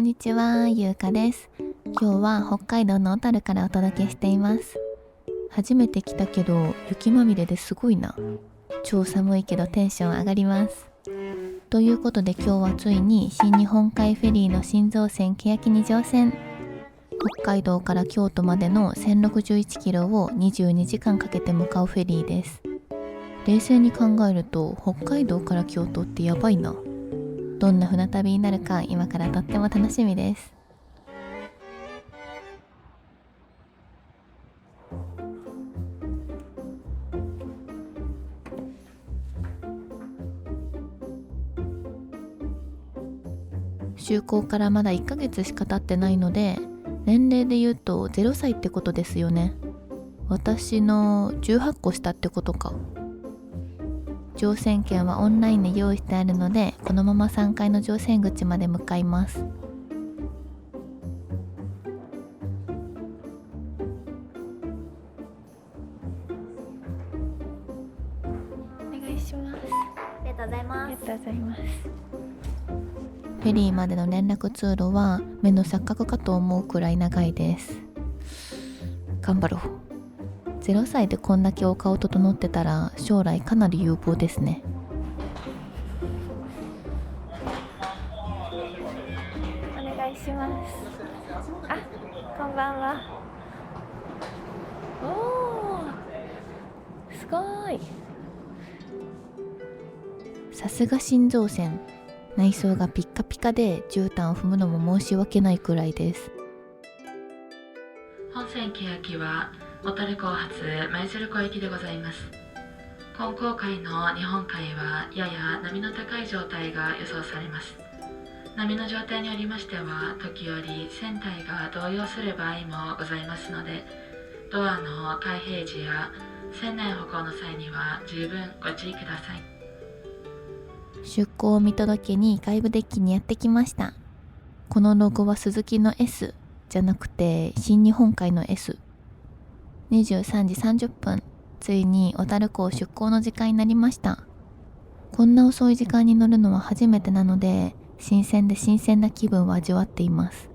んにちは、ゆうかです。今日は北海道の小樽からお届けしています。初めて来たけど雪まみれですごいな。超寒いけどテンション上がります。ということで今日はついに新日本海フェリーの新造船欅に乗船。北海道から京都までの1061キロを22時間かけて向かうフェリーです。冷静に考えると北海道から京都ってやばいな。どんな船旅になるか今からとっても楽しみです。就航からまだ1ヶ月しか経ってないので、年齢で言うと0歳ってことですよね。私の18個下ってことか。乗船券はオンラインで用意してあるので、このまま3階の乗船口まで向かいます。お願いします。ありがとうございます。ありがとうございます。フェリーまでの連絡通路は目の錯覚かと思うくらい長いです。頑張ろう。0歳でこんだけお顔整ってたら将来かなり有望ですね。お願いします。あ、こんばんは。おー、すごい。さすが新造船。内装がピッカピカで絨毯を踏むのも申し訳ないくらいです。本線欅は小樽港発舞鶴港行きでございます。今航海の日本海はやや波の高い状態が予想されます。波の状態によりましては時折船体が動揺する場合もございますので、ドアの開閉時や船内歩行の際には十分ご注意ください。出港を見届けに外部デッキにやってきました。このロゴはスズキの S じゃなくて新日本海の S。23時30分、ついに小樽港出港の時間になりました。こんな遅い時間に乗るのは初めてなので、新鮮で新鮮な気分を味わっています。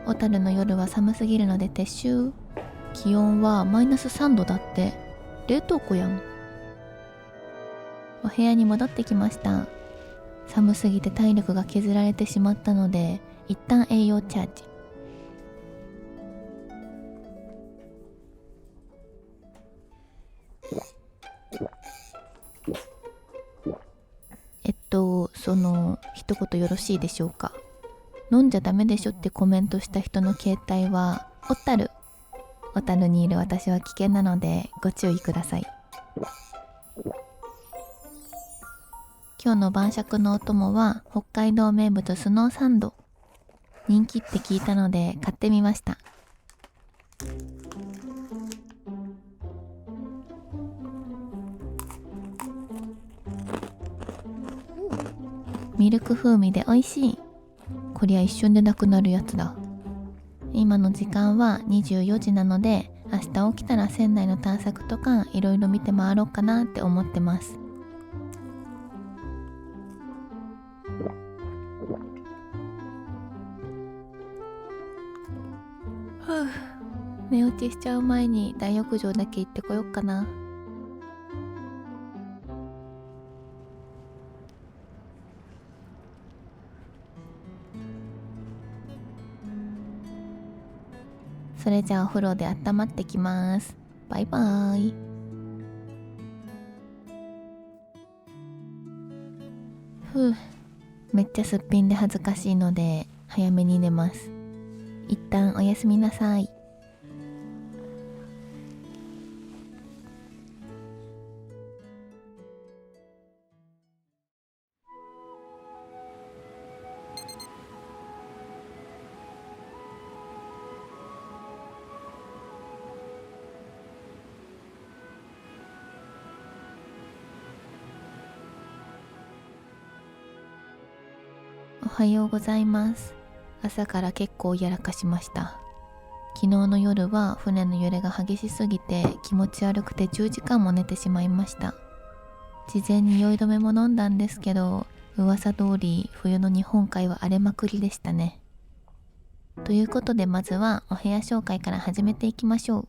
小樽の夜は寒すぎるので撤収。気温はマイナス3度だって。冷凍庫やん。お部屋に戻ってきました。寒すぎて体力が削られてしまったので、一旦栄養チャージ。一言よろしいでしょうか。飲んじゃダメでしょってコメントした人の携帯は小樽。小樽にいる私は危険なのでご注意ください。今日の晩酌のお供は北海道名物スノーサンド。人気って聞いたので買ってみました。ミルク風味で美味しい。こりゃ一瞬でなくなるやつだ。今の時間は24時なので、明日起きたら船内の探索とかいろいろ見て回ろうかなって思ってます。寝落ちしちゃう前に大浴場だけ行ってこよっかな。それじゃあお風呂で温まってきます。バイバーイ。めっちゃすっぴんで恥ずかしいので早めに寝ます。一旦おやすみなさい。おはようございます。朝から結構やらかしました。昨日の夜は船の揺れが激しすぎて気持ち悪くて10時間も寝てしまいました。事前に酔い止めも飲んだんですけど、噂通り冬の日本海は荒れまくりでしたね。ということでまずはお部屋紹介から始めていきましょう。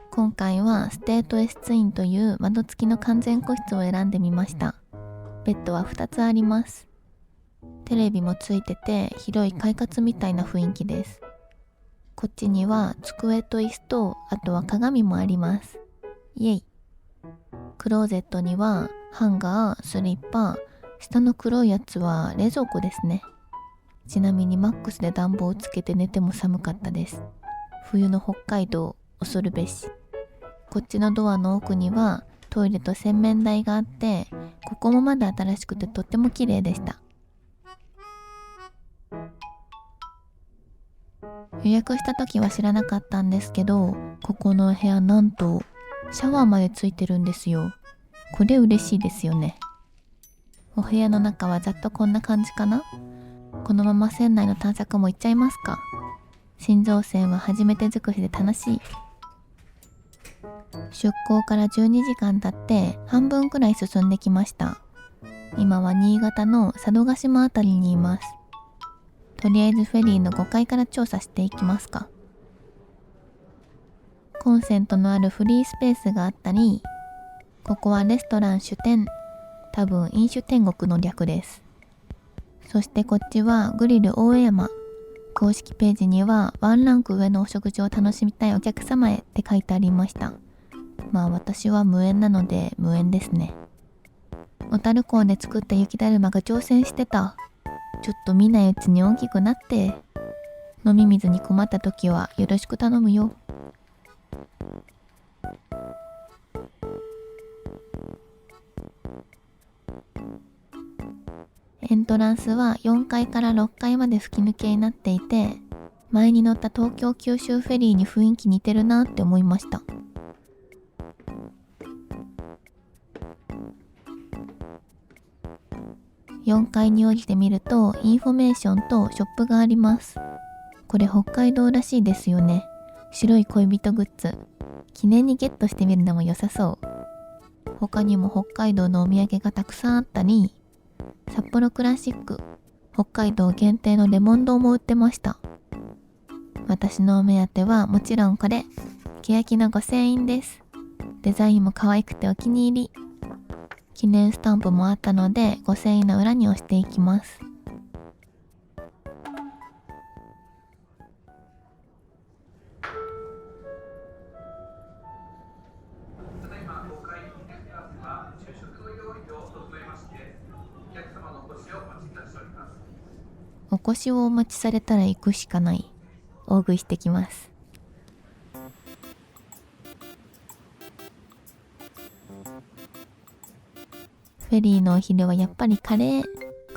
今回はステートエスツインという窓付きの完全個室を選んでみました。ベッドは2つあります。テレビもついてて広い快活みたいな雰囲気です。こっちには机と椅子と、あとは鏡もあります。イエイ。クローゼットにはハンガー、スリッパ、下の黒いやつは冷蔵庫ですね。ちなみにマックスで暖房をつけて寝ても寒かったです。冬の北海道恐るべし。こっちのドアの奥にはトイレと洗面台があって、ここもまだ新しくてとっても綺麗でした。予約した時は知らなかったんですけど、ここのお部屋なんとシャワーまでついてるんですよ。これ嬉しいですよね。お部屋の中はざっとこんな感じかな。このまま船内の探索も行っちゃいますか。新造船は初めて尽くしで楽しい。出港から12時間経って半分くらい進んできました。今は新潟の佐渡島あたりにいます。とりあえずフェリーの5階から調査していきますか。コンセントのあるフリースペースがあったり、ここはレストラン酒店、多分飲酒天国の略です。そしてこっちはグリル大江山。公式ページにはワンランク上のお食事を楽しみたいお客様へって書いてありました。まあ私は無縁なので無縁ですね。小樽港で作った雪だるまが挑戦してた。ちょっと見ないうちに大きくなって。飲み水に困った時はよろしく頼むよ。エントランスは4階から6階まで吹き抜けになっていて、前に乗った東京九州フェリーに雰囲気似てるなって思いました。4階に降りてみるとインフォメーションとショップがあります。これ北海道らしいですよね。白い恋人グッズ。記念にゲットしてみるのも良さそう。他にも北海道のお土産がたくさんあったり、札幌クラシック、北海道限定のレモン丼も売ってました。私のお目当てはもちろんこれ、欅の5000円です。デザインも可愛くてお気に入り。記念スタンプもあったので5000円の裏に押していきます。お越しをお待ちされたら行くしかない。大食いしてきます。フェリーのお昼はやっぱりカレー。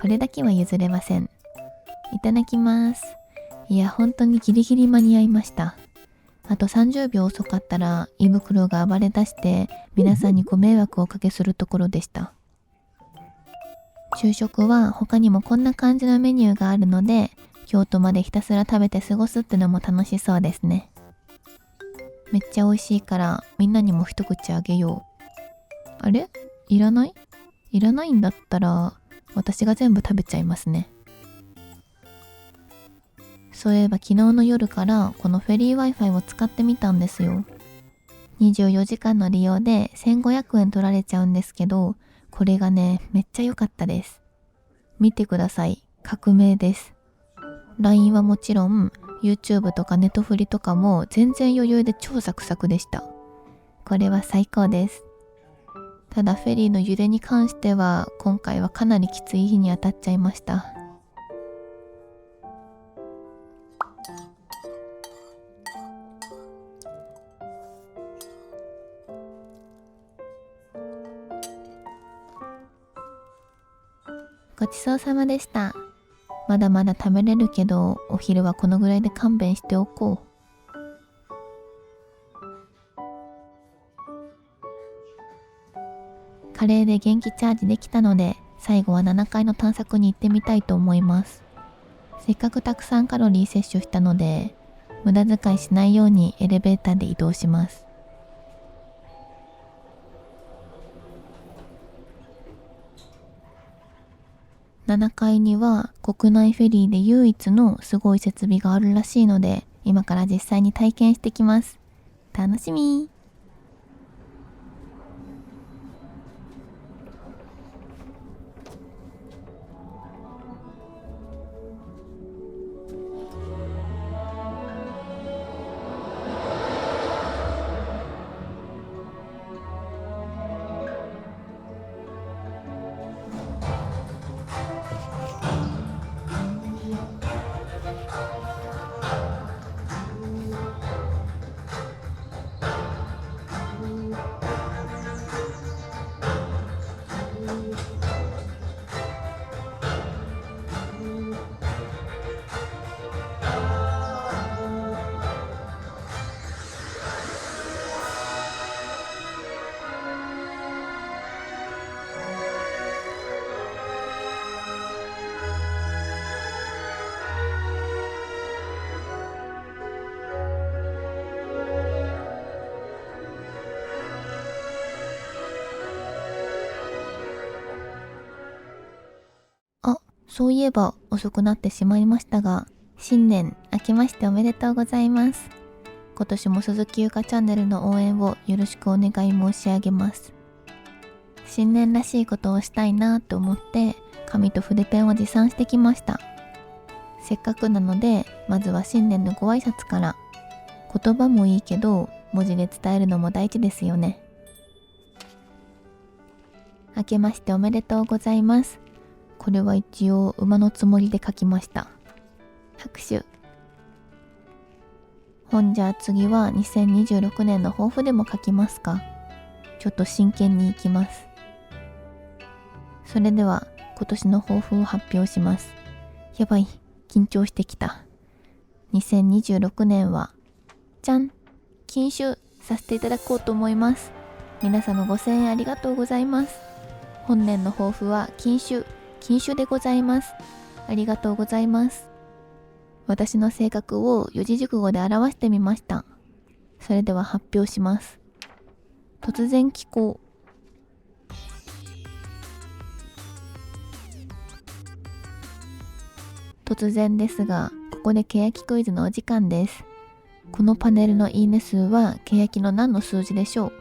これだけは譲れません。いただきます。いや本当にギリギリ間に合いました。あと30秒遅かったら胃袋が暴れ出して皆さんにご迷惑をおかけするところでした。昼食は他にもこんな感じのメニューがあるので、京都までひたすら食べて過ごすってのも楽しそうですね。めっちゃ美味しいからみんなにも一口あげよう。あれ？いらない？いらないんだったら私が全部食べちゃいますね。そういえば昨日の夜からこのフェリー Wi-Fi を使ってみたんですよ。24時間の利用で1500円取られちゃうんですけど、これがね、めっちゃ良かったです。見てください。革命です。LINE はもちろん、YouTube とかネトフリとかも全然余裕で超サクサクでした。これは最高です。ただフェリーの揺れに関しては、今回はかなりきつい日に当たっちゃいました。ごちそうさまでした。まだまだ食べれるけど、お昼はこのぐらいで勘弁しておこう。カレーで元気チャージできたので、最後は7階の探索に行ってみたいと思います。せっかくたくさんカロリー摂取したので、無駄遣いしないようにエレベーターで移動します。7階には国内フェリーで唯一のすごい設備があるらしいので、今から実際に体験してきます。楽しみ。そういえば遅くなってしまいましたが、新年明けましておめでとうございます。今年も鈴木ゆかチャンネルの応援をよろしくお願い申し上げます。新年らしいことをしたいなと思って紙と筆ペンを持参してきました。せっかくなので、まずは新年のご挨拶から。言葉もいいけど文字で伝えるのも大事ですよね。明けましておめでとうございます。これは一応馬のつもりで書きました。拍手。じゃあ次は2026年の抱負でも書きますか。ちょっと真剣にいきます。それでは今年の抱負を発表します。やばい、緊張してきた。2026年はじゃん、禁酒させていただこうと思います。皆様5000円ありがとうございます。本年の抱負は禁酒でございます。ありがとうございます。私の性格を四字熟語で表してみました。それでは発表します。突然聞こう。突然ですが、ここで欅クイズのお時間です。このパネルのいいね数は欅の何の数字でしょう。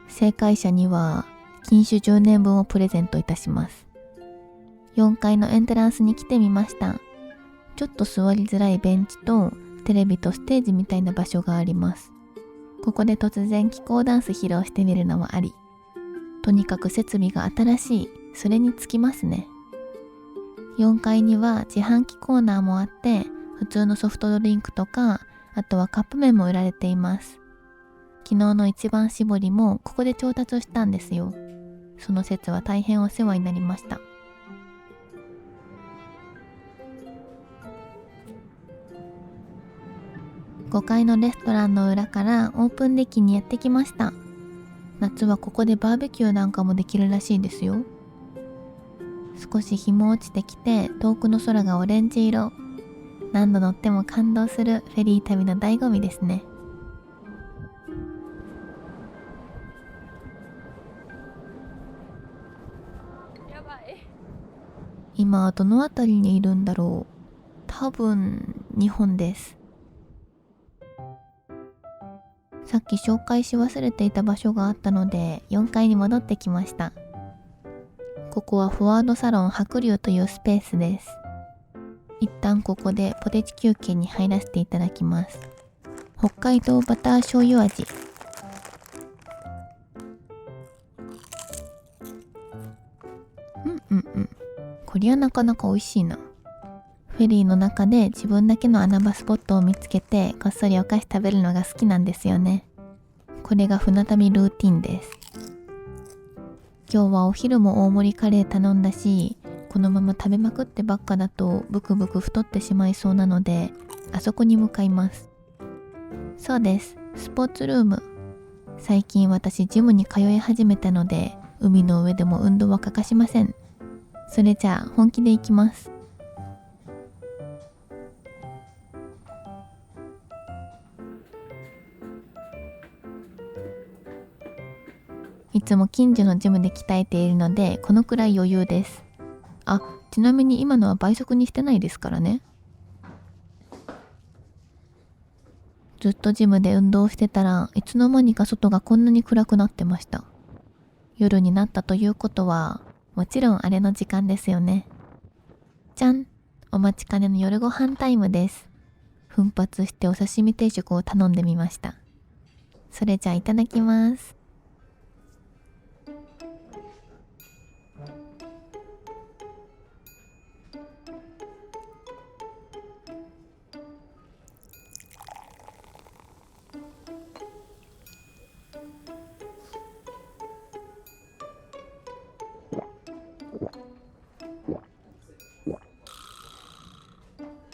正解者には禁酒10年分をプレゼントいたします。4階のエントランスに来てみました。ちょっと座りづらいベンチとテレビとステージみたいな場所があります。ここで突然気候ダンス披露してみるのもあり。とにかく設備が新しい、それにつきますね。4階には自販機コーナーもあって、普通のソフトドリンクとか、あとはカップ麺も売られています。昨日の一番搾りもここで調達したんですよ。その説は大変お世話になりました。5階のレストランの裏からオープンデッキにやってきました。夏はここでバーベキューなんかもできるらしいですよ。少し日も落ちてきて遠くの空がオレンジ色。何度乗っても感動するフェリー旅の醍醐味ですね。やばい。今どの辺りにいるんだろう。多分日本です。さっき紹介し忘れていた場所があったので4階に戻ってきました。ここはフォワードサロン白龍というスペースです。一旦ここでポテチ休憩に入らせていただきます。北海道バター醤油味。こりゃなかなか美味しいな。フェリーの中で自分だけの穴場スポットを見つけてこっそりお菓子食べるのが好きなんですよね。これが船旅ルーティンです。今日はお昼も大盛りカレー頼んだし、このまま食べまくってばっかだとブクブク太ってしまいそうなので、あそこに向かいます。そうです、スポーツルーム。最近私ジムに通い始めたので、海の上でも運動は欠かしません。それじゃあ本気でいきます。いつも近所のジムで鍛えているのでこのくらい余裕です。あ、ちなみに今のは倍速にしてないですからね。ずっとジムで運動してたらいつの間にか外がこんなに暗くなってました。夜になったということはもちろんあれの時間ですよね。じゃん、お待ちかねの夜ご飯タイムです。奮発してお刺身定食を頼んでみました。それじゃあいただきます。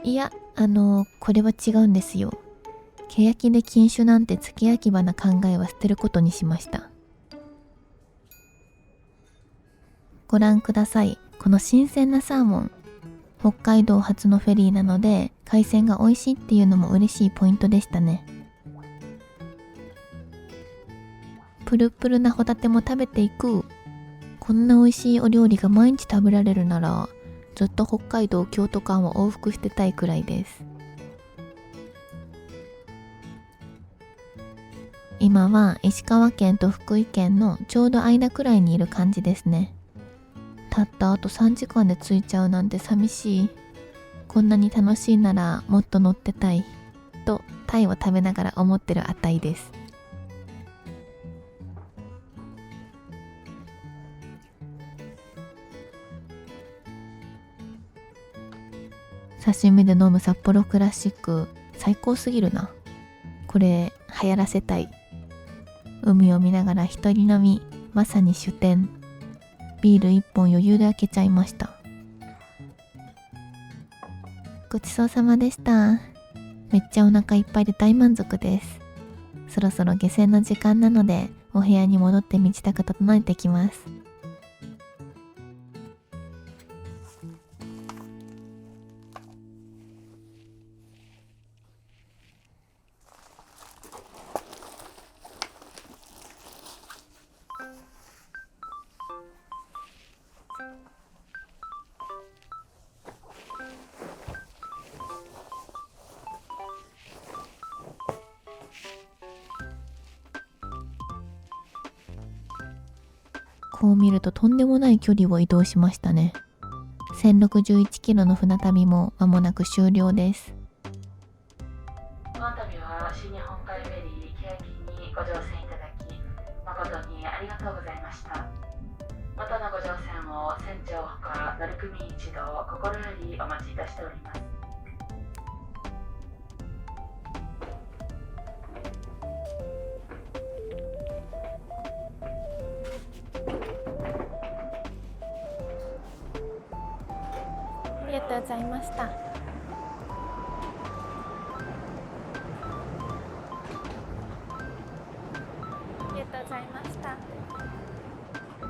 いや、これは違うんですよ。欅で禁酒なんて付け焼き場な考えは捨てることにしました。ご覧ください。この新鮮なサーモン。北海道発のフェリーなので海鮮が美味しいっていうのも嬉しいポイントでしたね。プルプルなホタテも食べていく。こんな美味しいお料理が毎日食べられるならずっと北海道京都間を往復してたいくらいです。今は石川県と福井県のちょうど間くらいにいる感じですね。たったあと3時間で着いちゃうなんて寂しい。こんなに楽しいならもっと乗ってたいとタイを食べながら思ってるあたいです。刺身で飲む札幌クラシック最高すぎるな。これ流行らせたい。海を見ながら一人飲み、まさに酒店。ビール1本余裕で開けちゃいました。ごちそうさまでした。めっちゃお腹いっぱいで大満足です。そろそろ下船の時間なのでお部屋に戻って身支度整えてきます。こう見るととんでもない距離を移動しましたね。1061キロの船旅も間もなく終了です。この度は新日本海フェリー欅にご乗船いただき誠にありがとうございました。またのご乗船を船長ほか乗組員一同心よりお待ちいたしております。ありがとうございました。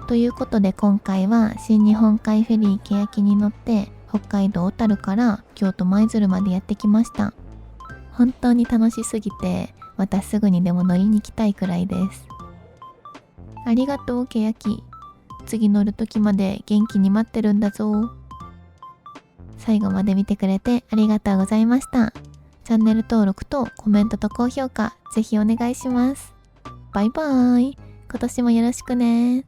ということで今回は新日本海フェリー欅に乗って北海道小樽から京都舞鶴までやってきました。本当に楽しすぎてまたすぐにでも乗りに行きたいくらいです。ありがとう欅。次乗る時まで元気に待ってるんだぞ。最後まで見てくれてありがとうございました。チャンネル登録とコメントと高評価ぜひお願いします。バイバーイ。今年もよろしくね。